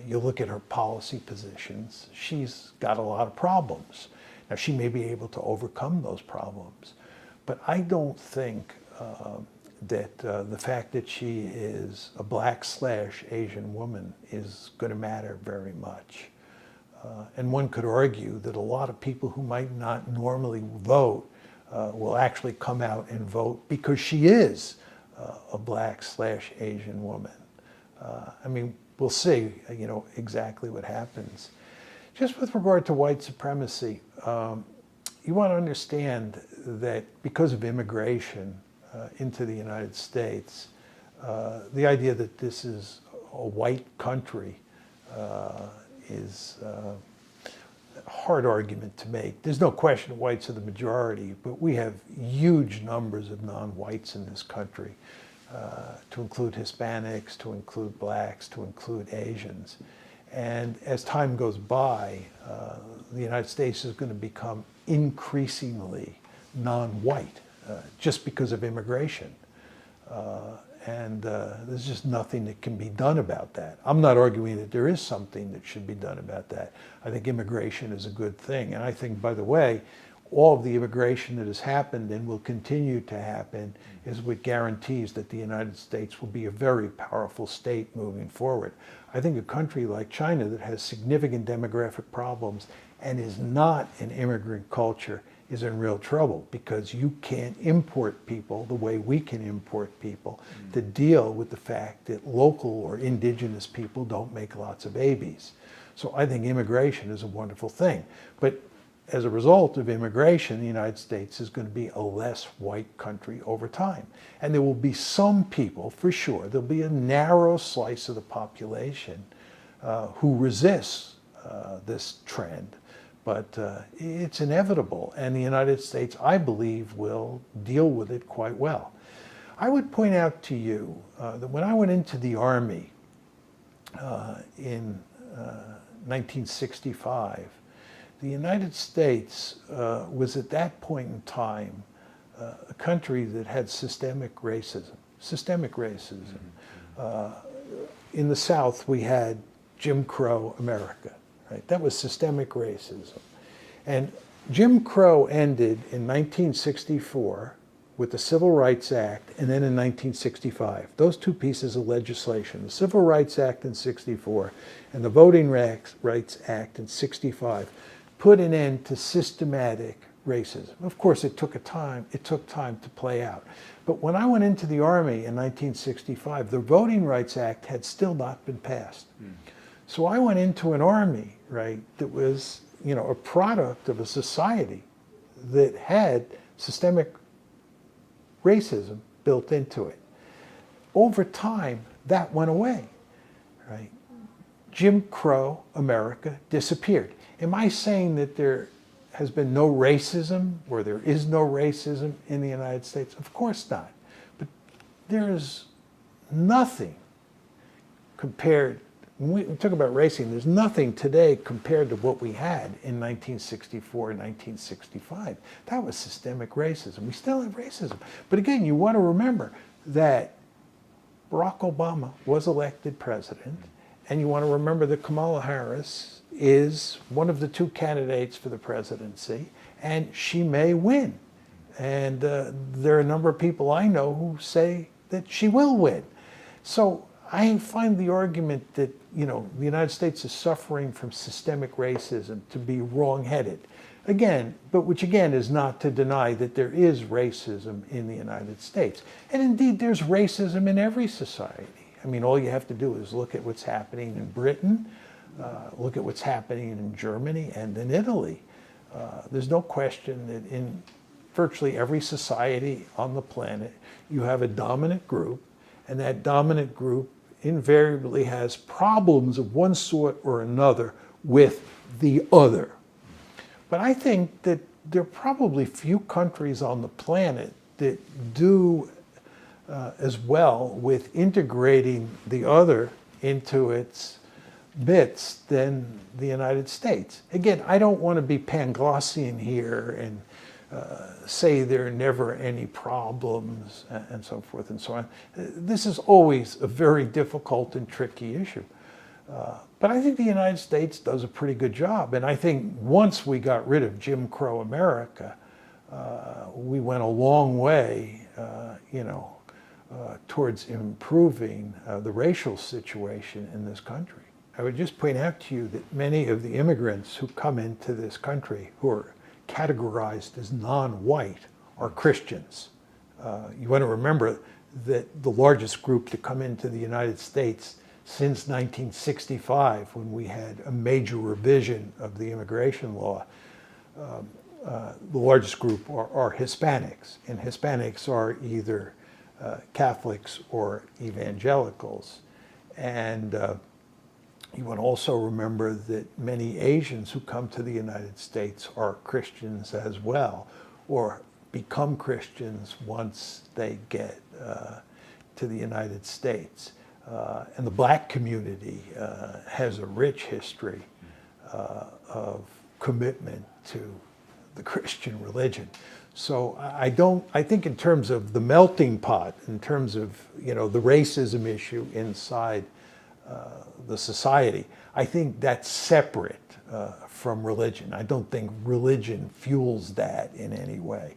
you look at her policy positions, she's got a lot of problems. Now, she may be able to overcome those problems, but I don't think that the fact that she is a black/Asian woman is going to matter very much. And one could argue that a lot of people who might not normally vote will actually come out and vote because she is a black/Asian woman. I mean, we'll see, exactly what happens. Just with regard to white supremacy, you want to understand that because of immigration into the United States, the idea that this is a white country is a hard argument to make. There's no question whites are the majority, but we have huge numbers of non-whites in this country, to include Hispanics, to include blacks, to include Asians. And as time goes by, the United States is going to become increasingly non-white just because of immigration. And there's just nothing that can be done about that. I'm not arguing that there is something that should be done about that. I think immigration is a good thing. And I think, by the way, all of the immigration that has happened and will continue to happen is what guarantees that the United States will be a very powerful state moving forward. I think a country like China that has significant demographic problems and is not an immigrant culture is in real trouble, because you can't import people the way we can import people to deal with the fact that local or indigenous people don't make lots of babies. So I think immigration is a wonderful thing. But as a result of immigration, the United States is going to be a less white country over time. And there will be some people, for sure, there'll be a narrow slice of the population who resists this trend. But it's inevitable, and the United States, I believe, will deal with it quite well. I would point out to you that when I went into the Army in 1965, the United States was at that point in time a country that had systemic racism. In the South, we had Jim Crow America. Right? That was systemic racism. And Jim Crow ended in 1964 with the Civil Rights Act, and then in 1965. Those two pieces of legislation, the Civil Rights Act in 64 and the Voting Rights Act in 65, put an end to systematic racism. Of course, it took time to play out. But when I went into the Army in 1965, the Voting Rights Act had still not been passed. So I went into an army, right, that was, a product of a society that had systemic racism built into it. Over time, that went away, right? Jim Crow America disappeared. Am I saying that there has been no racism, or there is no racism in the United States? Of course not. But there is nothing compared when we talk about racism, there's nothing today compared to what we had in 1964 and 1965. That was systemic racism. We still have racism. But again, you want to remember that Barack Obama was elected president, and you want to remember that Kamala Harris is one of the two candidates for the presidency, and she may win. And there are a number of people I know who say that she will win. So I find the argument that, you know, the United States is suffering from systemic racism to be wrong-headed. Again, but which again is not to deny that there is racism in the United States. And indeed, there's racism in every society. I mean, all you have to do is look at what's happening in Britain, look at what's happening in Germany and in Italy. There's no question that in virtually every society on the planet, you have a dominant group, and that dominant group invariably has problems of one sort or another with the other. But I think that there are probably few countries on the planet that do as well with integrating the other into its midst than the United States. Again, I don't want to be Panglossian here and say there are never any problems and so forth and so on. This is always a very difficult and tricky issue. But I think the United States does a pretty good job. And I think once we got rid of Jim Crow America, we went a long way, towards improving the racial situation in this country. I would just point out to you that many of the immigrants who come into this country who are categorized as non-white are Christians. You want to remember that the largest group to come into the United States since 1965, when we had a major revision of the immigration law, the largest group are Hispanics, and Hispanics are either Catholics or evangelicals. And you want to also remember that many Asians who come to the United States are Christians as well, or become Christians once they get to the United States. And the black community has a rich history of commitment to the Christian religion. So I think in terms of the melting pot, in terms of, you know, the racism issue inside the society, I think that's separate from religion. I don't think religion fuels that in any way.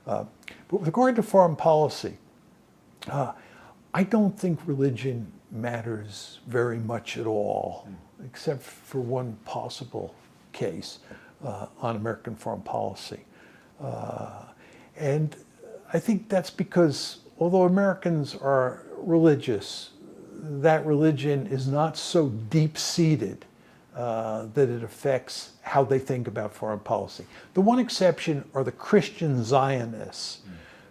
But with regard to foreign policy, I don't think religion matters very much at all, except for one possible case on American foreign policy. And I think that's because although Americans are religious, that religion is not so deep-seated that it affects how they think about foreign policy. The one exception are the Christian Zionists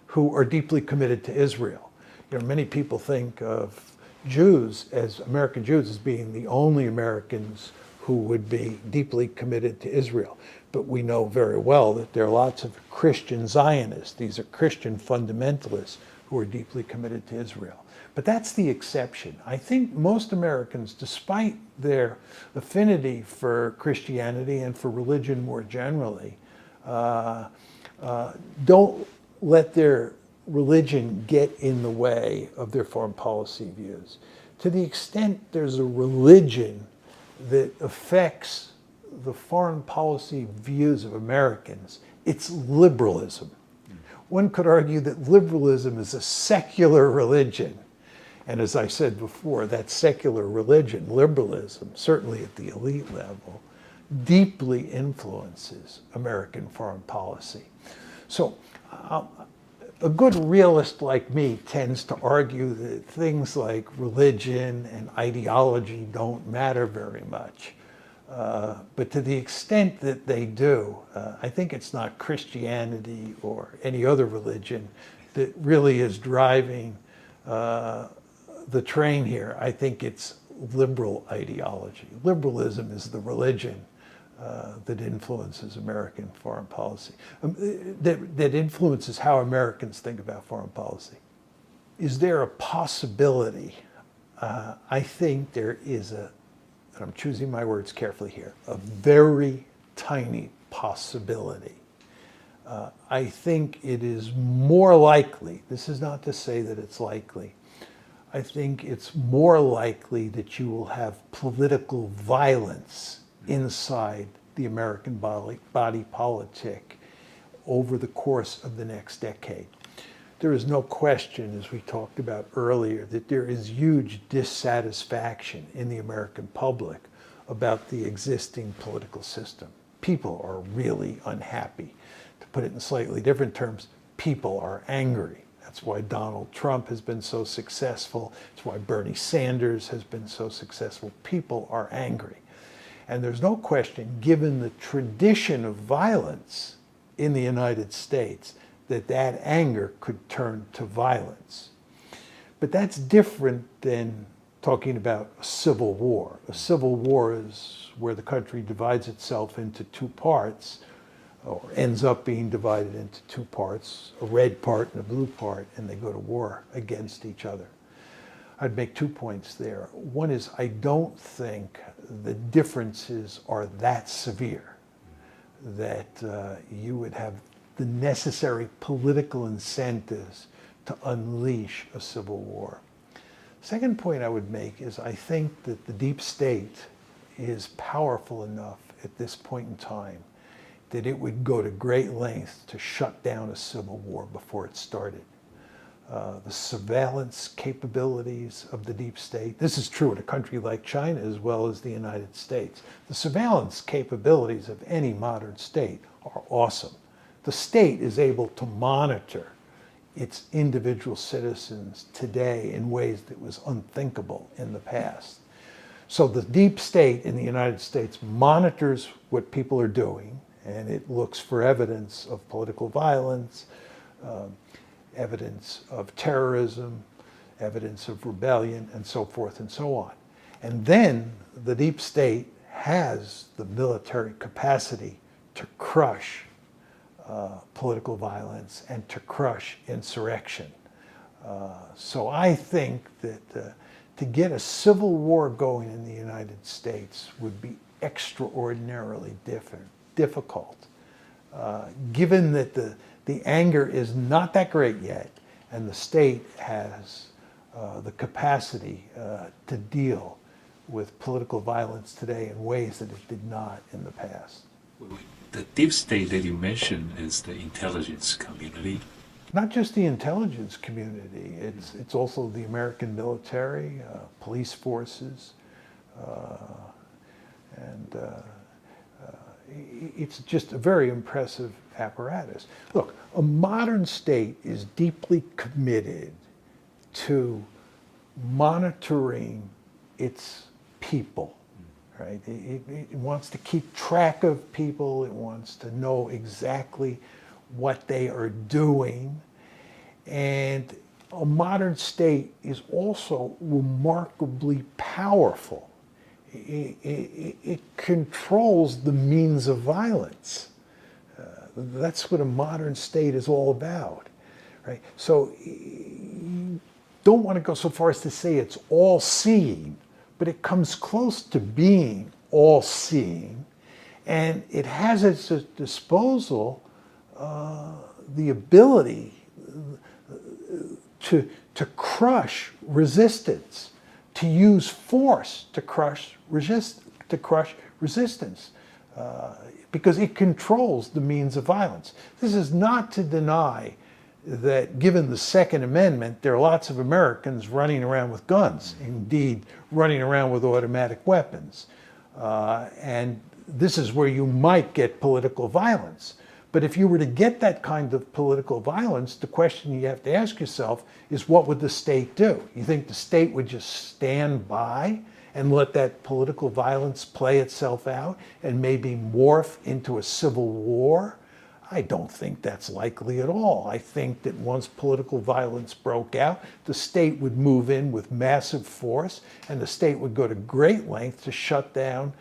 who are deeply committed to Israel. You know, many people think of Jews, as American Jews, as being the only Americans who would be deeply committed to Israel. But we know very well that there are lots of Christian Zionists. These are Christian fundamentalists who are deeply committed to Israel. But that's the exception. I think most Americans, despite their affinity for Christianity and for religion more generally, don't let their religion get in the way of their foreign policy views. To the extent there's a religion that affects the foreign policy views of Americans, it's liberalism. One could argue that liberalism is a secular religion. And as I said before, that secular religion, liberalism, certainly at the elite level, deeply influences American foreign policy. So a good realist like me tends to argue that things like religion and ideology don't matter very much. But to the extent that they do, I think it's not Christianity or any other religion that really is driving the train here. I think it's liberal ideology. Liberalism is the religion that influences American foreign policy, that influences how Americans think about foreign policy. Is there a possibility I think there is and I'm choosing my words carefully here, a very tiny possibility. I think it is more likely, this is not to say that it's likely, I think it's more likely that you will have political violence inside the American body politic over the course of the next decade. There is no question, as we talked about earlier, that there is huge dissatisfaction in the American public about the existing political system. People are really unhappy. To put it in slightly different terms, people are angry. That's why Donald Trump has been so successful. That's why Bernie Sanders has been so successful. People are angry. And there's no question, given the tradition of violence in the United States, that that anger could turn to violence. But that's different than talking about a civil war. A civil war is where the country divides itself into two parts, or ends up being divided into two parts, a red part and a blue part, and they go to war against each other. I'd make 2 points there. One is, I don't think the differences are that severe that you would have the necessary political incentives to unleash a civil war. Second point I would make is, I think that the deep state is powerful enough at this point in time that it would go to great lengths to shut down a civil war before it started. The surveillance capabilities of the deep state, this is true in a country like China as well as the United States. The surveillance capabilities of any modern state are awesome. The state is able to monitor its individual citizens today in ways that was unthinkable in the past. So the deep state in the United States monitors what people are doing, and it looks for evidence of political violence, evidence of terrorism, evidence of rebellion, and so forth and so on. And then the deep state has the military capacity to crush political violence and to crush insurrection. So I think that to get a civil war going in the United States would be extraordinarily difficult, given that the anger is not that great yet, and the state has the capacity to deal with political violence today in ways that it did not in the past. The deep state that you mentioned is the intelligence community. Not just the intelligence community, it's also the American military, police forces, and it's just a very impressive apparatus. Look, a modern state is deeply committed to monitoring its people, right? It wants to keep track of people. It wants to know exactly what they are doing. And a modern state is also remarkably powerful. It controls the means of violence. That's what a modern state is all about, right? So you don't want to go so far as to say it's all-seeing, but it comes close to being all-seeing, and it has at its disposal the ability to crush resistance, to use force to crush resistance, because it controls the means of violence. This is not to deny that, given the Second Amendment, there are lots of Americans running around with guns, indeed running around with automatic weapons. And this is where you might get political violence. But if you were to get that kind of political violence, the question you have to ask yourself is, what would the state do? You think the state would just stand by and let that political violence play itself out and maybe morph into a civil war? I don't think that's likely at all. I think that once political violence broke out, the state would move in with massive force, and the state would go to great lengths to shut down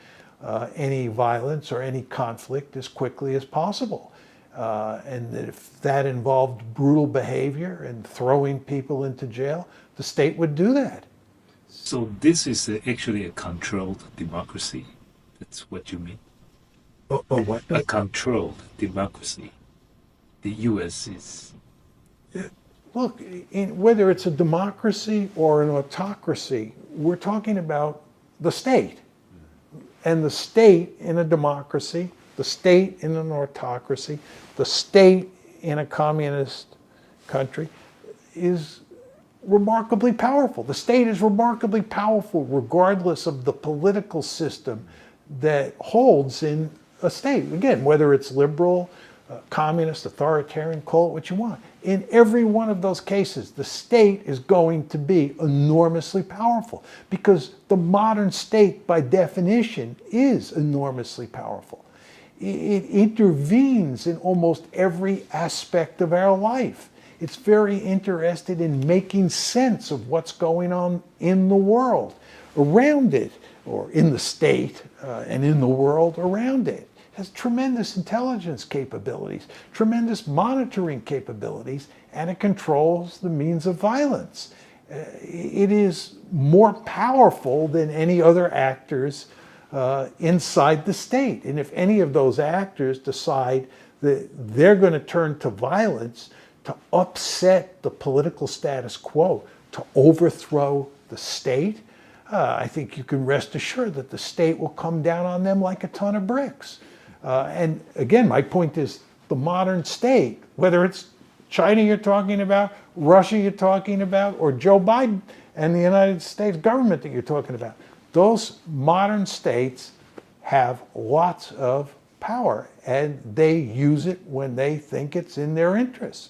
any violence or any conflict as quickly as possible. And that if that involved brutal behavior and throwing people into jail, the state would do that. So this is actually a controlled democracy. That's what you mean? What? A controlled democracy. The U.S. is. Look, whether it's a democracy or an autocracy, we're talking about the state. And the state in a democracy, the state in an autocracy, the state in a communist country is remarkably powerful. The state is remarkably powerful regardless of the political system that holds in a state. Again, whether it's liberal, communist, authoritarian, call it what you want. In every one of those cases, the state is going to be enormously powerful because the modern state, by definition, is enormously powerful. It intervenes in almost every aspect of our life. It's very interested in making sense of what's going on in the world around it, or in the state and in the world around it. It has tremendous intelligence capabilities, tremendous monitoring capabilities, and it controls the means of violence. It is more powerful than any other actors inside the state. And if any of those actors decide that they're going to turn to violence to upset the political status quo, to overthrow the state, I think you can rest assured that the state will come down on them like a ton of bricks. And again, my point is the modern state, whether it's China you're talking about, Russia you're talking about, or Joe Biden and the United States government that you're talking about, those modern states have lots of power and they use it when they think it's in their interests.